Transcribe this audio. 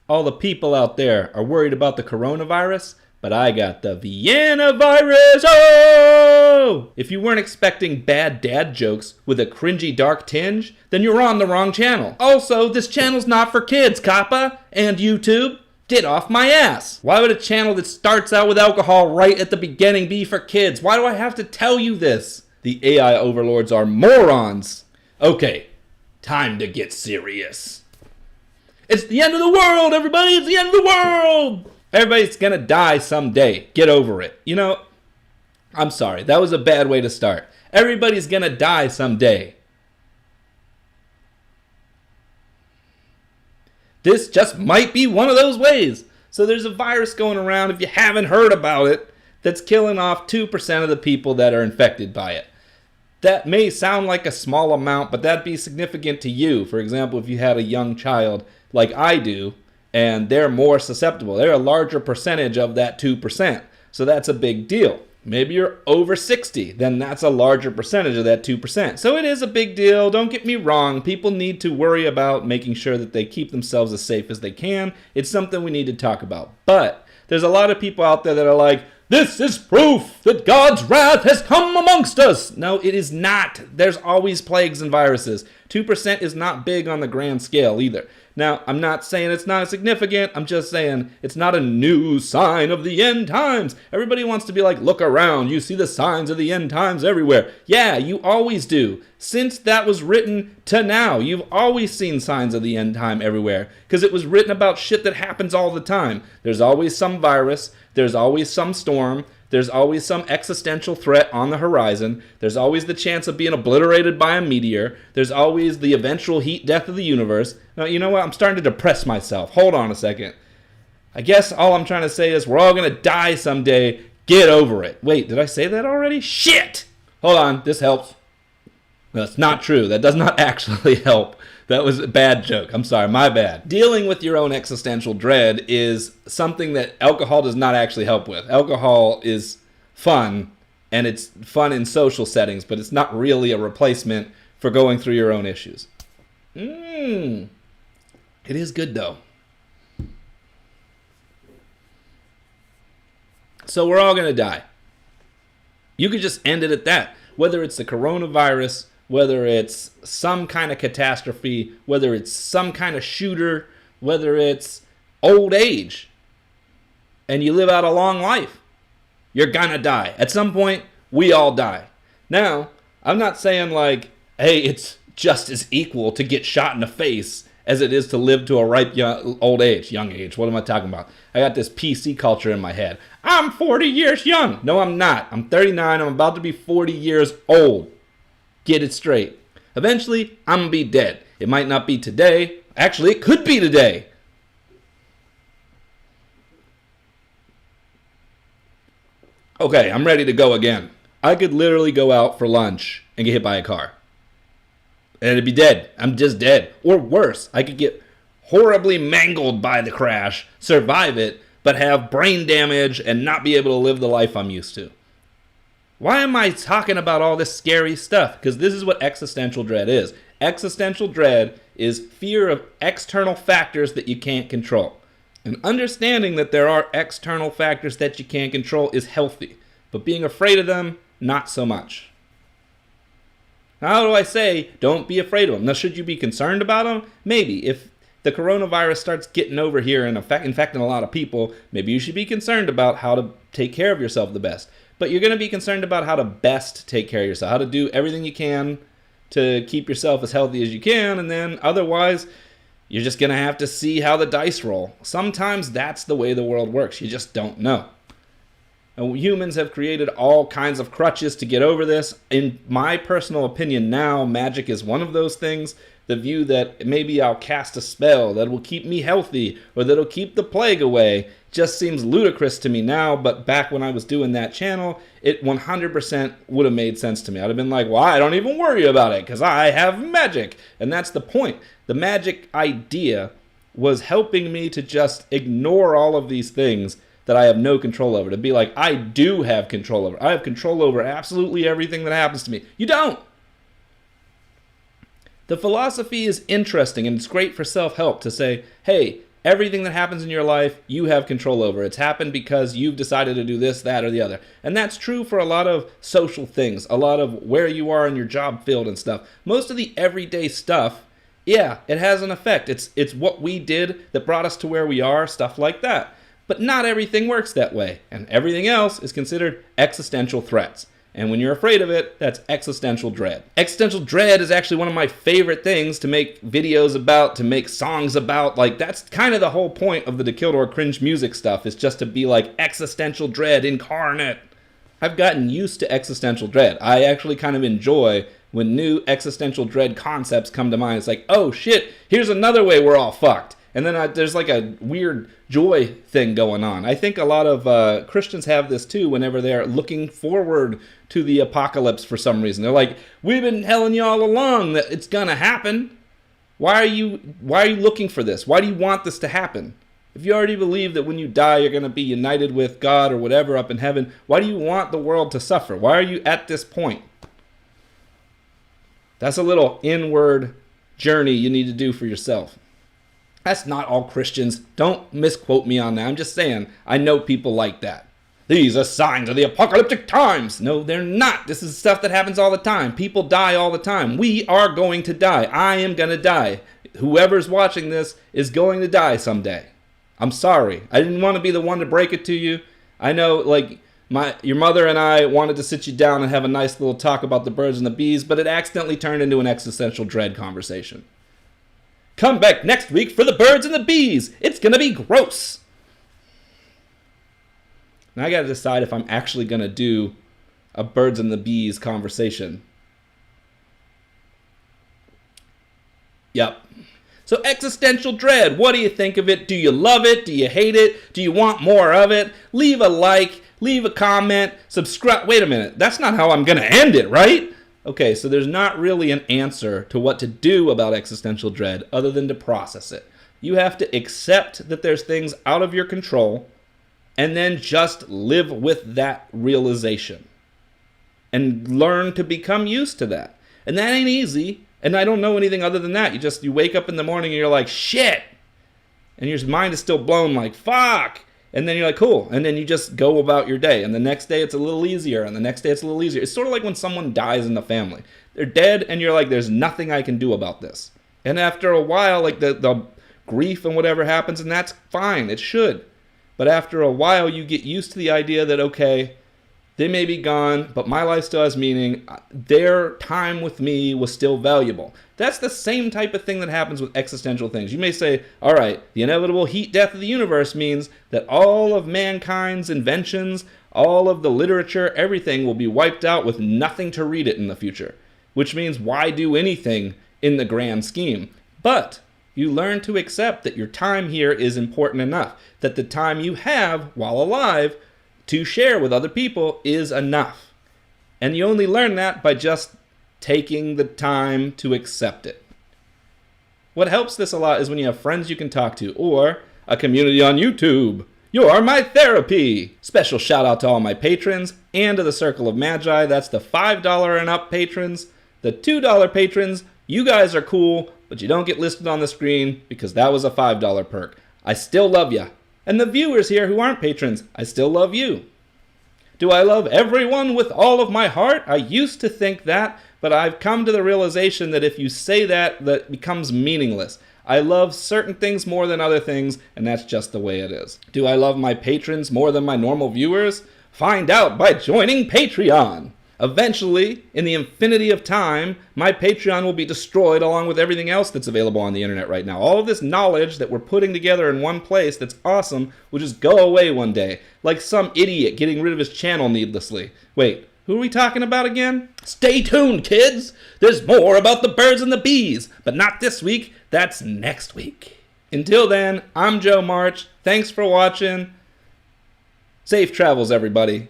All the people out there are worried about the coronavirus, but I got the Vienna virus. Oh! If you weren't expecting bad dad jokes with a cringy dark tinge, then you're on the wrong channel. Also, this channel's not for kids, Kappa and YouTube. Get off my ass. Why would a channel that starts out with alcohol right at the beginning be for kids? Why do I have to tell you this? The AI overlords are morons. Okay, time to get serious. It's the end of the world, everybody. It's the end of the world. Everybody's gonna die someday. Get over it. You know, I'm sorry. That was a bad way to start. Everybody's gonna die someday. This just might be one of those ways. So there's a virus going around, if you haven't heard about it, that's killing off 2% of the people that are infected by it. That may sound like a small amount, but that'd be significant to you. For example, if you had a young child like I do, and they're more susceptible. They're a larger percentage of that 2%. So that's a big deal. Maybe you're over 60, then that's a larger percentage of that 2%. So it is a big deal. Don't get me wrong. People need to worry about making sure that they keep themselves as safe as they can. It's something we need to talk about. But there's a lot of people out there that are like, this is proof that God's wrath has come amongst us. No, it is not. There's always plagues and viruses. 2% is not big on the grand scale either. Now, I'm not saying it's not significant. I'm just saying it's not a new sign of the end times. Everybody wants to be like, look around. You see the signs of the end times everywhere. Yeah, you always do. Since that was written to now, you've always seen signs of the end time everywhere because it was written about shit that happens all the time. There's always some virus. There's always some storm. There's always some existential threat on the horizon. There's always the chance of being obliterated by a meteor. There's always the eventual heat death of the universe. Now, you know what? I'm starting to depress myself. Hold on a second. I guess all I'm trying to say is we're all going to die someday. Get over it. Wait, did I say that already? Shit! Hold on. This helps. That's not true. That does not actually help. That was a bad joke. I'm sorry, my bad. Dealing with your own existential dread is something that alcohol does not actually help with. Alcohol is fun, and it's fun in social settings, but it's not really a replacement for going through your own issues. It is good, though. So we're all going to die. You could just end it at that. Whether it's the coronavirus, whether it's some kind of catastrophe, whether it's some kind of shooter, whether it's old age, and you live out a long life, you're gonna die. At some point, we all die. Now, I'm not saying like, hey, it's just as equal to get shot in the face as it is to live to a ripe young age. What am I talking about? I got this PC culture in my head. I'm 40 years young. No, I'm not. I'm 39. I'm about to be 40 years old. Get it straight. Eventually, I'm going to be dead. It might not be today. Actually, it could be today. Okay, I'm ready to go again. I could literally go out for lunch and get hit by a car. And it'd be dead. I'm just dead. Or worse, I could get horribly mangled by the crash, survive it, but have brain damage and not be able to live the life I'm used to. Why am I talking about all this scary stuff? Because this is what existential dread is. Existential dread is fear of external factors that you can't control. And understanding that there are external factors that you can't control is healthy. But being afraid of them, not so much. How do I say don't be afraid of them? Now, should you be concerned about them? Maybe. If the coronavirus starts getting over here and infecting a lot of people, maybe you should be concerned about how to take care of yourself the best. But you're going to be concerned about how to best take care of yourself, how to do everything you can to keep yourself as healthy as you can, and then otherwise, you're just going to have to see how the dice roll. Sometimes that's the way the world works. You just don't know. And humans have created all kinds of crutches to get over this. In my personal opinion now, magic is one of those things. The view that maybe I'll cast a spell that will keep me healthy or that'll keep the plague away just seems ludicrous to me now, but back when I was doing that channel, it 100% would have made sense to me. I'd have been like, well, I don't even worry about it because I have magic. And that's the point. The magic idea was helping me to just ignore all of these things that I have no control over. To be like, I do have control over. I have control over absolutely everything that happens to me. You don't. The philosophy is interesting and it's great for self-help to say, hey, Everything that happens in your life, you have control over. It's happened because you've decided to do this, that, or the other. And that's true for a lot of social things, a lot of where you are in your job field and stuff. Most of the everyday stuff, yeah, it has an effect. It's what we did that brought us to where we are, stuff like that. But not everything works that way. And everything else is considered existential threats. And when you're afraid of it, that's existential dread. Existential dread is actually one of my favorite things to make videos about, to make songs about. Like, that's kind of the whole point of the To Kill or Cringe music stuff, is just to be like existential dread incarnate. I've gotten used to existential dread. I actually kind of enjoy when new existential dread concepts come to mind. It's like, oh shit, here's another way we're all fucked. And then there's like a weird joy thing going on. I think a lot of Christians have this too whenever they're looking forward to the apocalypse for some reason. They're like, we've been telling you all along that it's going to happen. Why are you looking for this? Why do you want this to happen? If you already believe that when you die you're going to be united with God or whatever up in heaven, why do you want the world to suffer? Why are you at this point? That's a little inward journey you need to do for yourself. That's not all Christians. Don't misquote me on that. I'm just saying, I know people like that. These are signs of the apocalyptic times. No, they're not. This is stuff that happens all the time. People die all the time. We are going to die. I am going to die. Whoever's watching this is going to die someday. I'm sorry. I didn't want to be the one to break it to you. I know, like, your mother and I wanted to sit you down and have a nice little talk about the birds and the bees, but it accidentally turned into an existential dread conversation. Come back next week for the birds and the bees. It's going to be gross. Now I got to decide if I'm actually going to do a birds and the bees conversation. Yep. So existential dread, what do you think of it? Do you love it? Do you hate it? Do you want more of it? Leave a like, leave a comment, subscribe. Wait a minute, that's not how I'm going to end it, right? Okay, so there's not really an answer to what to do about existential dread other than to process it. You have to accept that there's things out of your control and then just live with that realization and learn to become used to that. And that ain't easy, and I don't know anything other than that. You wake up in the morning and you're like, shit! And your mind is still blown like, fuck! And then you're like, cool. And then you just go about your day. And the next day it's a little easier. And the next day it's a little easier. It's sort of like when someone dies in the family. They're dead and you're like, there's nothing I can do about this. And after a while, like the grief and whatever happens, and that's fine. It should. But after a while, you get used to the idea that, okay, they may be gone, but my life still has meaning. Their time with me was still valuable. That's the same type of thing that happens with existential things. You may say, all right, the inevitable heat death of the universe means that all of mankind's inventions, all of the literature, everything will be wiped out with nothing to read it in the future. Which means why do anything in the grand scheme? But you learn to accept that your time here is important enough, that the time you have while alive to share with other people is enough. And you only learn that by just taking the time to accept it. What helps this a lot is when you have friends you can talk to, or a community on YouTube. You're my therapy! Special shout out to all my patrons, and to the Circle of Magi. That's the $5 and up patrons. The $2 patrons, you guys are cool, but you don't get listed on the screen because that was a $5 perk. I still love ya. And the viewers here who aren't patrons, I still love you. Do I love everyone with all of my heart? I used to think that, but I've come to the realization that if you say that, that becomes meaningless. I love certain things more than other things, and that's just the way it is. Do I love my patrons more than my normal viewers? Find out by joining Patreon. Eventually, in the infinity of time, my Patreon will be destroyed along with everything else that's available on the internet right now. All of this knowledge that we're putting together in one place that's awesome will just go away one day, like some idiot getting rid of his channel needlessly. Wait, who are we talking about again? Stay tuned, kids! There's more about the birds and the bees, but not this week, that's next week. Until then, I'm Joe March. Thanks for watching. Safe travels, everybody.